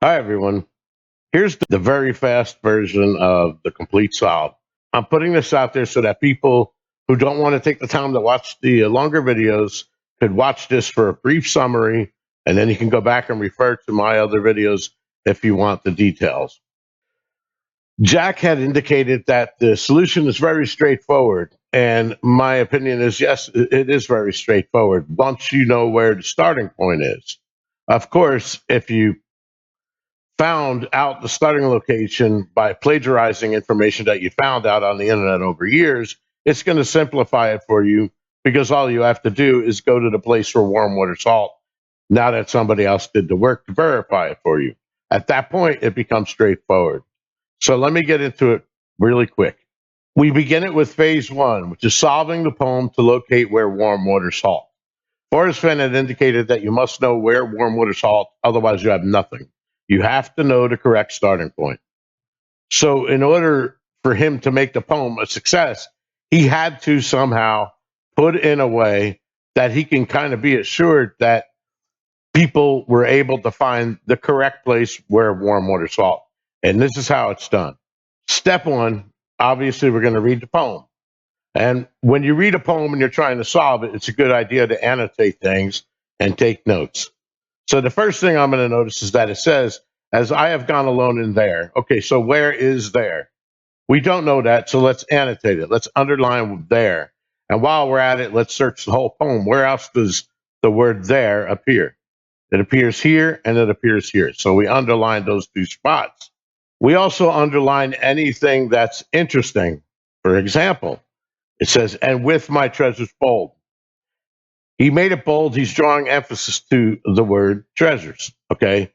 Hi, everyone. Here's the very fast version of the complete solve. I'm putting this out there so that people who don't want to take the time to watch the longer videos could watch this for a brief summary, and then you can go back and refer to my other videos if you want the details. Jack had indicated that the solution is very straightforward, and my opinion is yes, it is very straightforward once you know where the starting point is. Of course, if you found out the starting location by plagiarizing information that you found out on the internet over years, it's going to simplify it for you because all you have to do is go to the place for warm water salt now that somebody else did the work to verify it for you. At that point, it becomes straightforward. So let me get into it really quick. We begin it with phase one, which is solving the poem to locate where warm water salt. Forrest Fenn had indicated that you must know where warm water salt, otherwise you have nothing. You have to know the correct starting point. So, in order for him to make the poem a success, he had to somehow put in a way that he can kind of be assured that people were able to find the correct place where warm water salt. And this is how it's done. Step one, obviously, we're going to read the poem. And when you read a poem and you're trying to solve it, it's a good idea to annotate things and take notes. So the first thing I'm going to notice is that it says, as I have gone alone in there. Okay, so where is there? We don't know that, so let's annotate it. Let's underline there. And while we're at it, let's search the whole poem. Where else does the word there appear? It appears here and it appears here. So we underline those two spots. We also underline anything that's interesting. For example, it says, and with my treasures bold. He made it bold. He's drawing emphasis to the word treasures. Okay.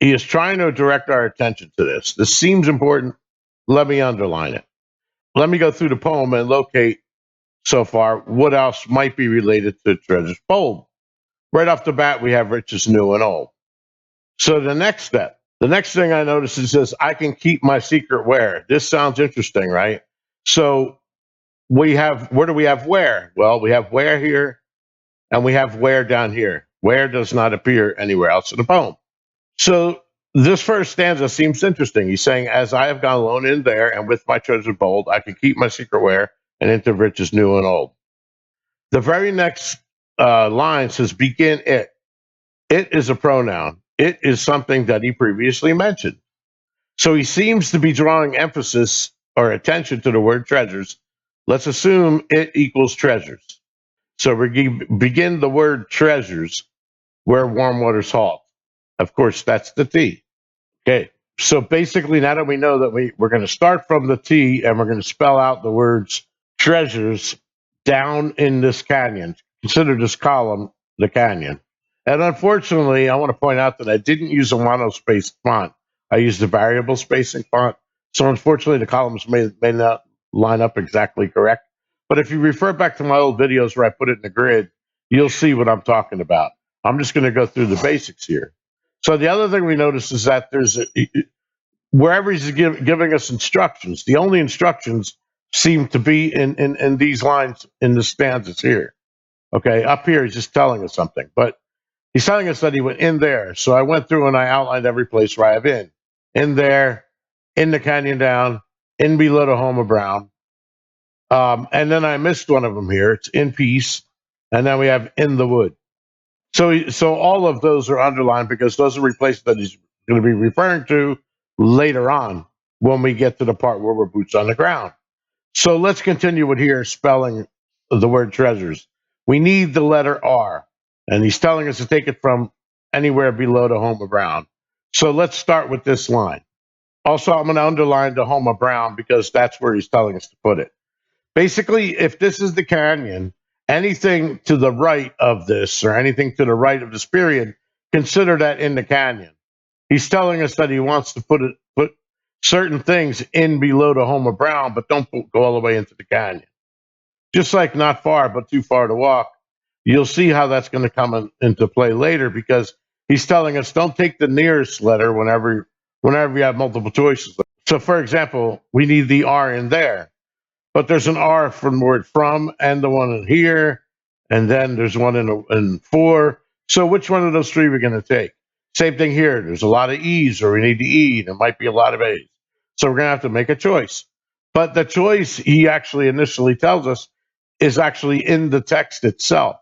He is trying to direct our attention to this. This seems important. Let me underline it. Let me go through the poem and locate so far what else might be related to treasures bold. Right off the bat, we have riches new and old. So the next thing I notice is this, I can keep my secret where. This sounds interesting, right? So we have, where do we have where? Well, we have where here and we have where down here. Where does not appear anywhere else in the poem. So this first stanza seems interesting. He's saying, as I have gone alone in there and with my treasure bold, I can keep my secret where and into riches new and old. The very next line says, begin it. It is a pronoun. It is something that he previously mentioned. So he seems to be drawing emphasis or attention to the word treasures. Let's assume it equals treasures. So we begin the word treasures where warm water salt. Of course, that's the T. Okay. So basically, now that we know that we're going to start from the T and we're going to spell out the words treasures down in this canyon. Consider this column the canyon. And unfortunately, I want to point out that I didn't use a monospaced font. I used a variable spacing font. So unfortunately, the columns may not line up exactly correct. But if you refer back to my old videos where I put it in the grid, you'll see what I'm talking about. I'm just going to go through the basics here. So the other thing we notice is that wherever he's giving us instructions, the only instructions seem to be in these lines in the stanzas here. Okay, up here he's just telling us something, but he's telling us that he went in there. So I went through and I outlined every place where I have in there, in the canyon down, in below the home of Brown, and then I missed one of them here. It's in peace, and then we have in the wood. So all of those are underlined because those are replaces that he's going to be referring to later on when we get to the part where we're boots on the ground. So let's continue with here spelling the word treasures. We need the letter R, and he's telling us to take it from anywhere below the home of Brown. So let's start with this line. Also, I'm going to underline the home of Brown because that's where he's telling us to put it. Basically, if this is the canyon, anything to the right of this or anything to the right of this period, consider that in the canyon. He's telling us that he wants to put certain things in below the home of Brown, but don't go all the way into the canyon. Just like not far, but too far to walk. You'll see how that's going to come into play later because he's telling us don't take the nearest letter whenever you have multiple choices. So, for example, we need the R in there. But there's an R from the word from and the one in here, and then there's one in for. So which one of those three are we going to take? Same thing here. There's a lot of E's, or we need the E. There might be a lot of A's. So we're going to have to make a choice. But the choice he actually initially tells us is actually in the text itself,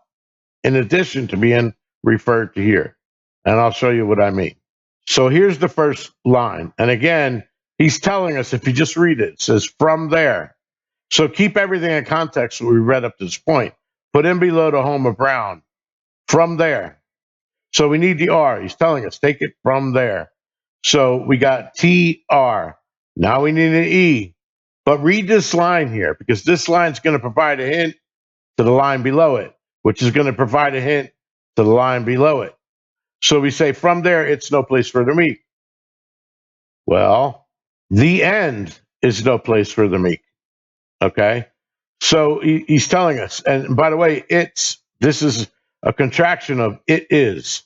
in addition to being referred to here. And I'll show you what I mean. So here's the first line. And again, he's telling us, if you just read it, it says from there. So keep everything in context what we read up to this point. Put in below the home of Brown, from there. So we need the R. He's telling us, take it from there. So we got TR. Now we need an E. But read this line here, because this line is going to provide a hint to the line below it, which is going to provide a hint to the line below it. So we say, from there, it's no place for the meek. Well, the end is no place for the meek. Okay? So he's telling us, and by the way, this is a contraction of it is.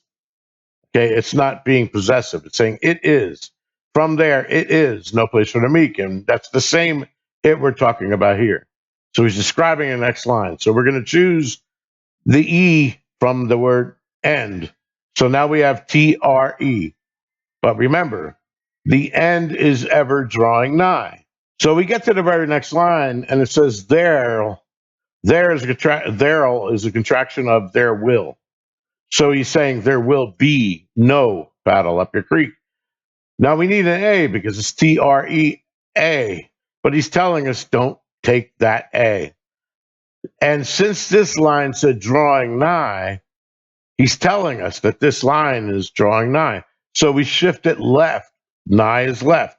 Okay, it's not being possessive. It's saying it is. From there, it is no place for the meek. And that's the same it we're talking about here. So he's describing the next line. So we're going to choose the E from the word end. So now we have TRE. But remember, the end is ever drawing nigh. So we get to the very next line, and it says there. There is a contraction of there will. So he's saying there will be no paddle up your creek. Now we need an A because it's TREA, but he's telling us don't take that A. And since this line said drawing nigh, he's telling us that this line is drawing nigh. So we shift it left. Nigh is left.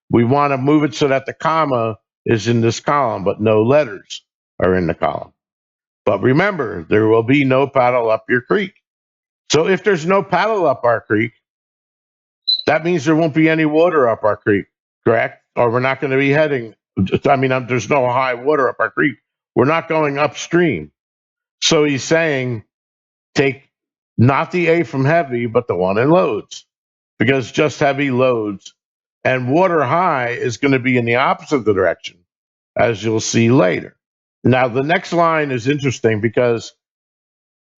We want to move it so that the comma is in this column, but no letters are in the column. But remember, there will be no paddle up your creek. So if there's no paddle up our creek, that means there won't be any water up our creek, correct? Or we're not going to be heading, there's no high water up our creek. We're not going upstream. So he's saying, take not the A from heavy, but the one in loads, because just heavy loads and water high is going to be in the opposite direction, as you'll see later. Now, the next line is interesting because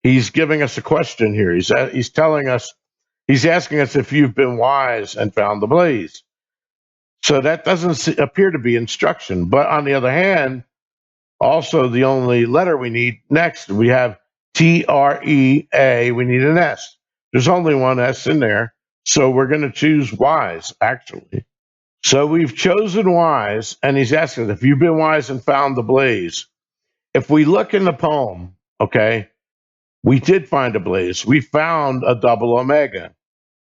he's giving us a question here. He's telling us, he's asking us if you've been wise and found the blaze. So that doesn't appear to be instruction. But on the other hand, also the only letter we need next, we have TREA, we need an S. There's only one S in there. So we're going to choose wise, actually. So we've chosen wise, and he's asking us if you've been wise and found the blaze. If we look in the poem, okay, we did find a blaze. We found a double omega.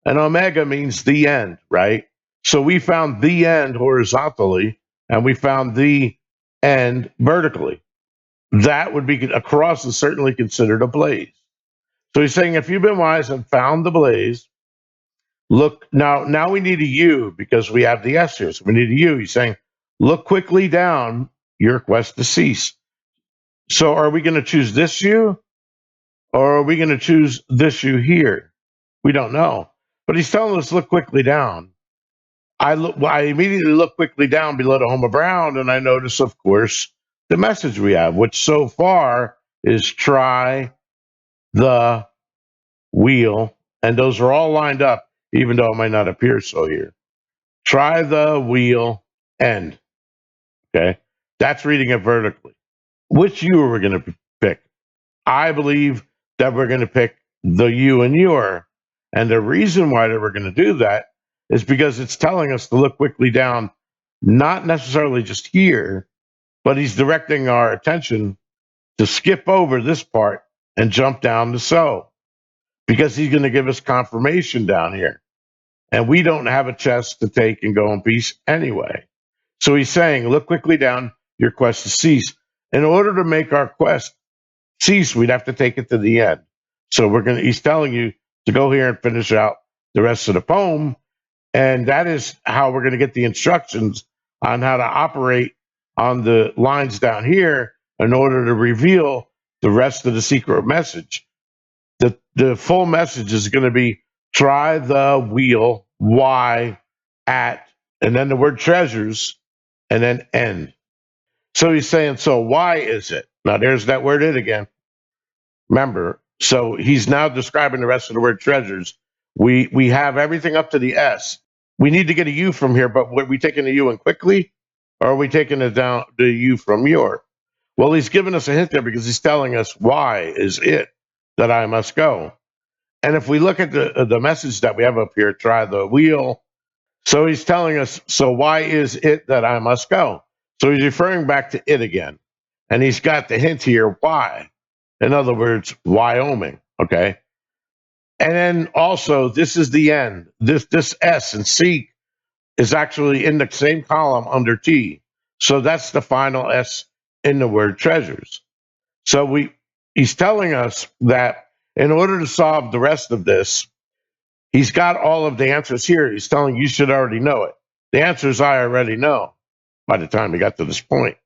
And omega means the end, right? So we found the end horizontally, and we found the end vertically. That would be across is certainly considered a blaze. So he's saying, if you've been wise and found the blaze, look now. Now we need a U because we have the S here. So we need a U. He's saying, look quickly down your quest to cease. So are we going to choose this U, or are we going to choose this U here? We don't know. But he's telling us, look quickly down. I immediately look quickly down below the home of Brown, and I notice, of course, the message we have, which so far is try the wheel. And those are all lined up, even though it might not appear so here. Try the wheel end. Okay. That's reading it vertically. Which U are we going to pick? I believe that we're going to pick the U and your. And the reason why that we're going to do that is because it's telling us to look quickly down, not necessarily just here, but he's directing our attention to skip over this part and jump down to so, because he's going to give us confirmation down here. And we don't have a chest to take and go in peace anyway. So he's saying, look quickly down your quest to cease. In order to make our quest cease, we'd have to take it to the end. So he's telling you to go here and finish out the rest of the poem. And that is how we're going to get the instructions on how to operate on the lines down here in order to reveal the rest of the secret message. The full message is going to be try the wheel, why, at, and then the word treasures, and then end. So he's saying, so why is it? Now there's that word it again. Remember, so he's now describing the rest of the word treasures, We have everything up to the S. We need to get a U from here, but are we taking the U in quickly, or are we taking it down the U from your? Well, he's giving us a hint there because he's telling us why is it that I must go. And if we look at the message that we have up here, try the wheel. So he's telling us, so why is it that I must go? So he's referring back to it again. And he's got the hint here, why? In other words, Wyoming. Okay. And then also, this is the end. This S and C is actually in the same column under T. So that's the final S in the word treasures. So he's telling us that in order to solve the rest of this, he's got all of the answers here. He's telling you should already know it. The answers I already know by the time we got to this point.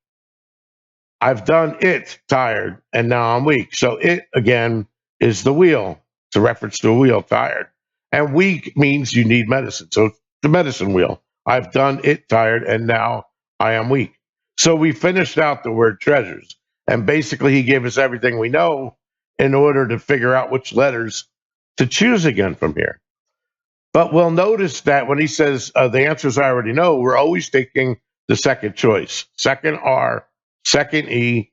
I've done it tired and now I'm weak. So it again is the wheel. It's a reference to a wheel, tired. And weak means you need medicine. So it's the medicine wheel. I've done it tired and now I am weak. So we finished out the word treasures. And basically he gave us everything we know in order to figure out which letters to choose again from here. But we'll notice that when he says the answers I already know, we're always taking the second choice. Second R, second E,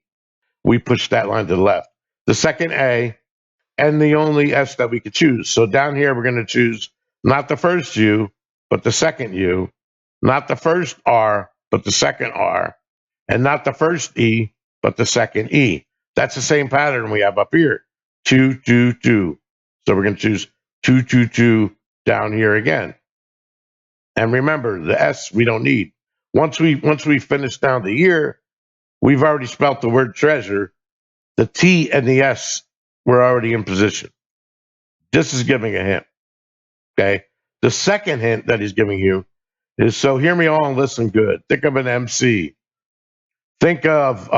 we push that line to the left. The second A, and the only S that we could choose. So down here, we're going to choose not the first U, but the second U, not the first R, but the second R, and not the first E, but the second E. That's the same pattern we have up here. 2, 2, 2. So we're going to choose 2, 2, 2 down here again. And remember, the S we don't need. Once we finish down the year, we've already spelt the word treasure. The T and the S were already in position. This is giving a hint. Okay. The second hint that he's giving you is, so hear me all and listen good. Think of an MC. Think of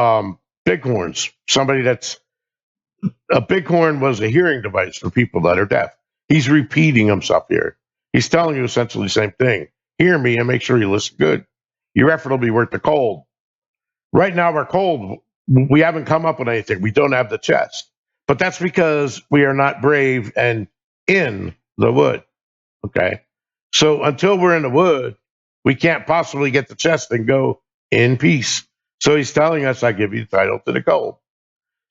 bighorns. Somebody that's a bighorn was a hearing device for people that are deaf. He's repeating himself here. He's telling you essentially the same thing. Hear me and make sure you listen good. Your effort will be worth the cold. Right now we're cold. We haven't come up with anything. We don't have the chest. But that's because we are not brave and in the wood. Okay. So until we're in the wood, we can't possibly get the chest and go in peace. So he's telling us, I give you the title to the cold.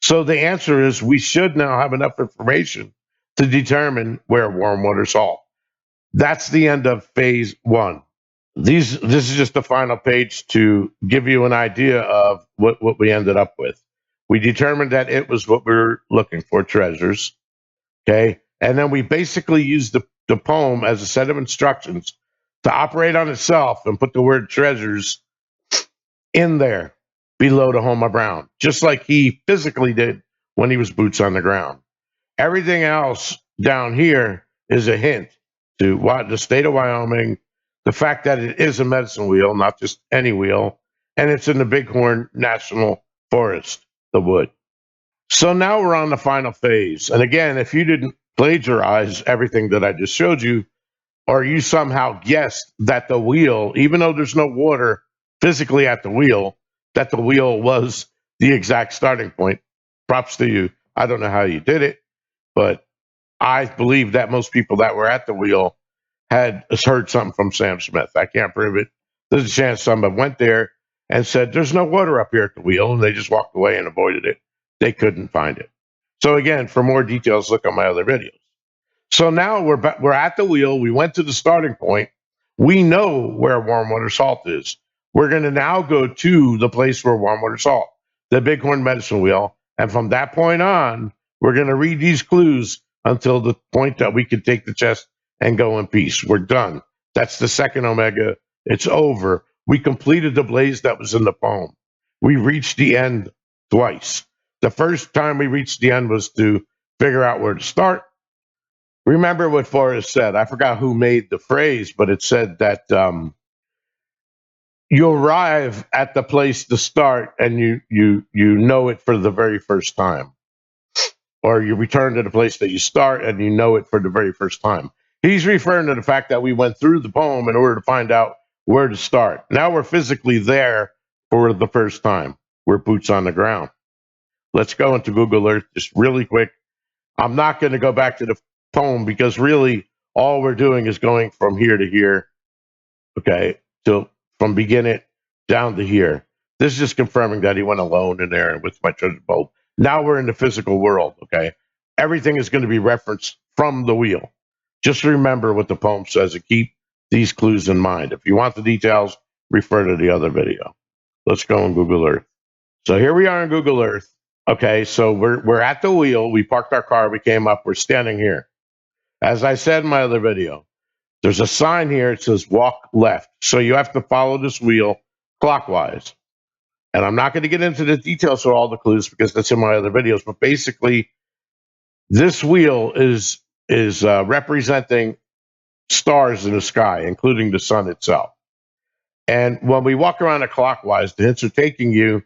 So the answer is we should now have enough information to determine where warm water salt. That's the end of phase one. This is just the final page to give you an idea of what we ended up with. We determined that it was what we were looking for, treasures. Okay. And then we basically used the poem as a set of instructions to operate on itself and put the word treasures in there below the Homa Brown, just like he physically did when he was boots on the ground. Everything else down here is a hint to what the state of Wyoming, the fact that it is a medicine wheel, not just any wheel, and it's in the Bighorn National Forest, the wood. So now we're on the final phase. And again, if you didn't plagiarize everything that I just showed you, or you somehow guessed that the wheel, even though there's no water physically at the wheel, that the wheel was the exact starting point, props to you. I don't know how you did it, but I believe that most people that were at the wheel had heard something from Sam Smith. I can't prove it. There's a chance someone went there and said, there's no water up here at the wheel, and they just walked away and avoided it. They couldn't find it. So again, for more details, look on my other videos. So now we're at the wheel. We went to the starting point. We know where warm water salt is. We're going to now go to the place where warm water salt, the Bighorn medicine wheel. And from that point on, we're going to read these clues until the point that we can take the chest and go in peace. We're done. That's the second Omega. It's over. We completed the blaze that was in the poem. We reached the end twice. The first time we reached the end was to figure out where to start. Remember what Forrest said. I forgot who made the phrase, but it said that you arrive at the place to start and you know it for the very first time. Or you return to the place that you start and you know it for the very first time. He's referring to the fact that we went through the poem in order to find out where to start. Now we're physically there for the first time. We're boots on the ground. Let's go into Google Earth just really quick. I'm not going to go back to the poem because really all we're doing is going from here to here, okay, to from beginning down to here. This is just confirming that he went alone in there with my treasure boat. Now we're in the physical world, okay? Everything is going to be referenced from the wheel. Just remember what the poem says and keep these clues in mind. If you want the details, refer to the other video. Let's go on Google Earth. So here we are on Google Earth. Okay, so we're at the wheel. We parked our car. We came up. We're standing here. As I said in my other video, there's a sign here. It says walk left. So you have to follow this wheel clockwise. And I'm not going to get into the details of all the clues because that's in my other videos. But basically, this wheel is representing stars in the sky, including the sun itself. And when we walk around it clockwise, the hints are taking you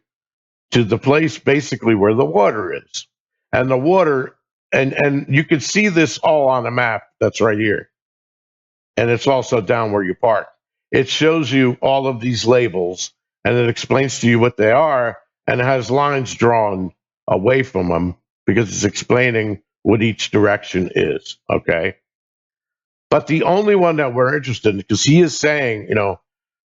to the place basically where the water is. And the water, and you can see this all on a map that's right here. And it's also down where you park. It shows you all of these labels and it explains to you what they are, and it has lines drawn away from them because it's explaining what each direction is. Okay. But the only one that we're interested in, because he is saying,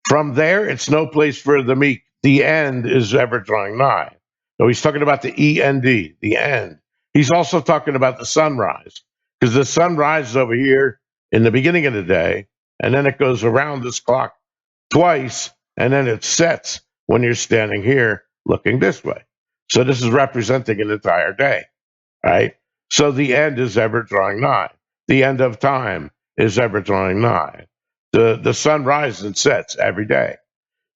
from there, it's no place for the meek. The end is ever drawing nigh. So he's talking about the END, the end. He's also talking about the sunrise, because the sun rises over here in the beginning of the day, and then it goes around this clock twice, and then it sets when you're standing here looking this way. So this is representing an entire day, right? So the end is ever drawing nigh. The end of time is ever drawing nigh. The sun rises and sets every day.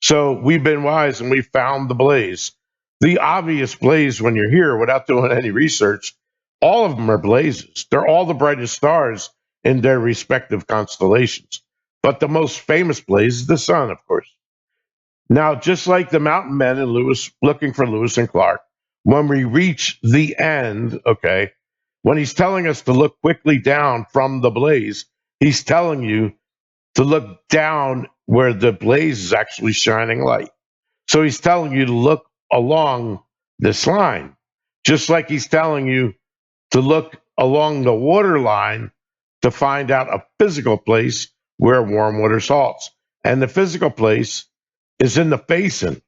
So we've been wise and we found the blaze. The obvious blaze when you're here without doing any research, all of them are blazes. They're all the brightest stars in their respective constellations. But the most famous blaze is the sun, of course. Now, just like the mountain men and Lewis, looking for Lewis and Clark, when we reach the end, okay, when he's telling us to look quickly down from the blaze, he's telling you to look down where the blaze is actually shining light. So he's telling you to look along this line, just like he's telling you to look along the water line to find out a physical place where warm water salts. And the physical place is in the basin,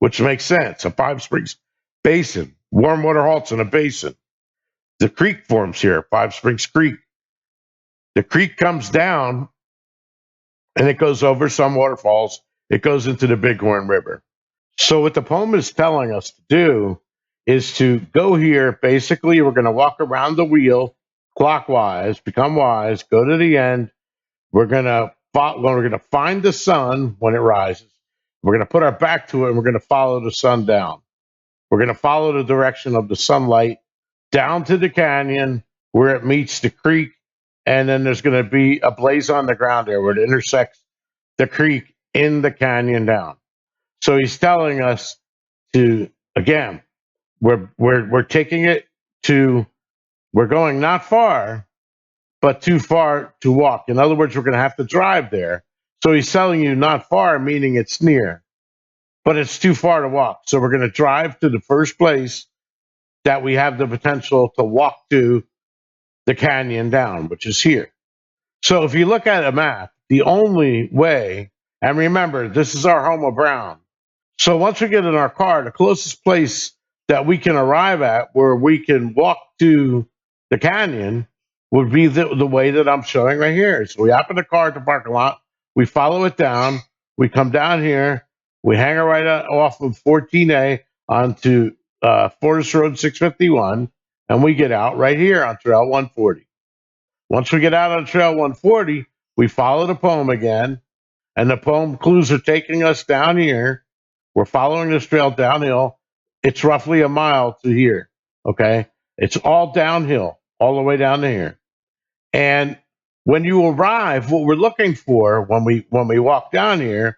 which makes sense. A Five Springs basin, warm water halts in a basin. The creek forms here, Five Springs Creek. The creek comes down and it goes over some waterfalls. It goes into the Bighorn River. So what the poem is telling us to do is to go here. Basically, we're going to walk around the wheel clockwise, become wise, go to the end. We're going to find the sun when it rises. We're going to put our back to it and we're going to follow the sun down. We're going to follow the direction of the sunlight down to the canyon where it meets the creek. And then there's going to be a blaze on the ground there where it intersects the creek in the canyon down. So he's telling us to, again, we're taking it to, we're going not far, but too far to walk. In other words, we're going to have to drive there. So he's telling you not far, meaning it's near, but it's too far to walk. So we're going to drive to the first place that we have the potential to walk to the canyon down, which is here. So if you look at a map, the only way, and remember, this is our home of Brown. So once we get in our car, the closest place that we can arrive at where we can walk to the canyon would be the way that I'm showing right here. So we hop in the car at the parking lot, we follow it down, we come down here, we hang it right off of 14A onto Forest Road 651, and we get out right here on Trail 140. Once we get out on Trail 140, we follow the poem again, and the poem clues are taking us down here. We're following this trail downhill. It's roughly a mile to here. Okay. It's all downhill, all the way down to here. And when you arrive, what we're looking for when we walk down here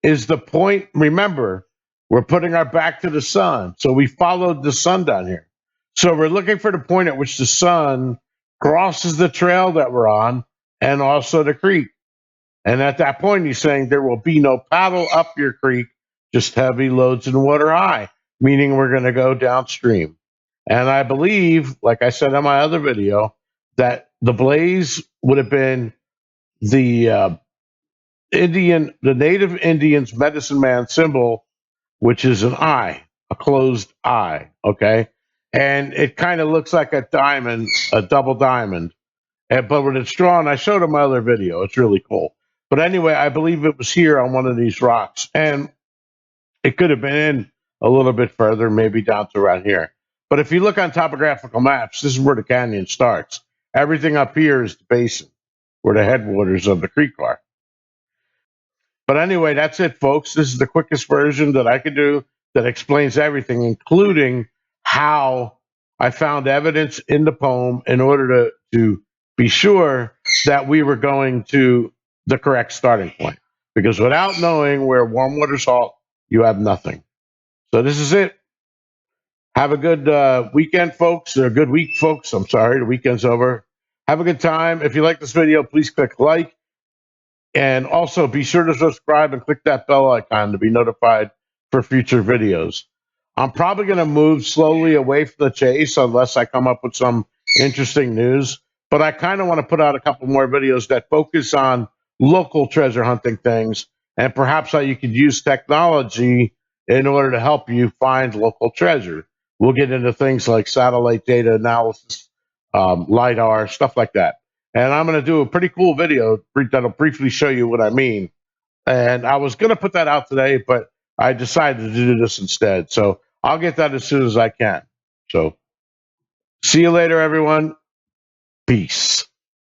is the point. Remember, we're putting our back to the sun. So we followed the sun down here. So we're looking for the point at which the sun crosses the trail that we're on and also the creek. And at that point, he's saying there will be no paddle up your creek, just heavy loads and water high, meaning we're going to go downstream. And I believe, like I said in my other video, that the blaze would have been the the native Indians' medicine man symbol, which is an eye, a closed eye. Okay, and it kind of looks like a diamond, a double diamond. But when it's drawn, I showed him my other video. It's really cool. But anyway, I believe it was here on one of these rocks, and it could have been in a little bit further, maybe down to around here. But if you look on topographical maps, this is where the canyon starts. Everything up here is the basin, where the headwaters of the creek are. But anyway, that's it, folks. This is the quickest version that I could do that explains everything, including how I found evidence in the poem in order to be sure that we were going to the correct starting point. Because without knowing where warm water salt, you have nothing. So this is it. Have a good weekend, folks, or a good week, folks. I'm sorry, the weekend's over. Have a good time. If you like this video, please click like. And also be sure to subscribe and click that bell icon to be notified for future videos. I'm probably going to move slowly away from the chase unless I come up with some interesting news. But I kind of want to put out a couple more videos that focus on local treasure hunting things and perhaps how you could use technology in order to help you find local treasure. We'll get into things like satellite data analysis, LiDAR, stuff like that. And I'm going to do a pretty cool video that'll briefly show you what I mean. And I was going to put that out today, but I decided to do this instead. So I'll get that as soon as I can. So see you later, everyone. Peace.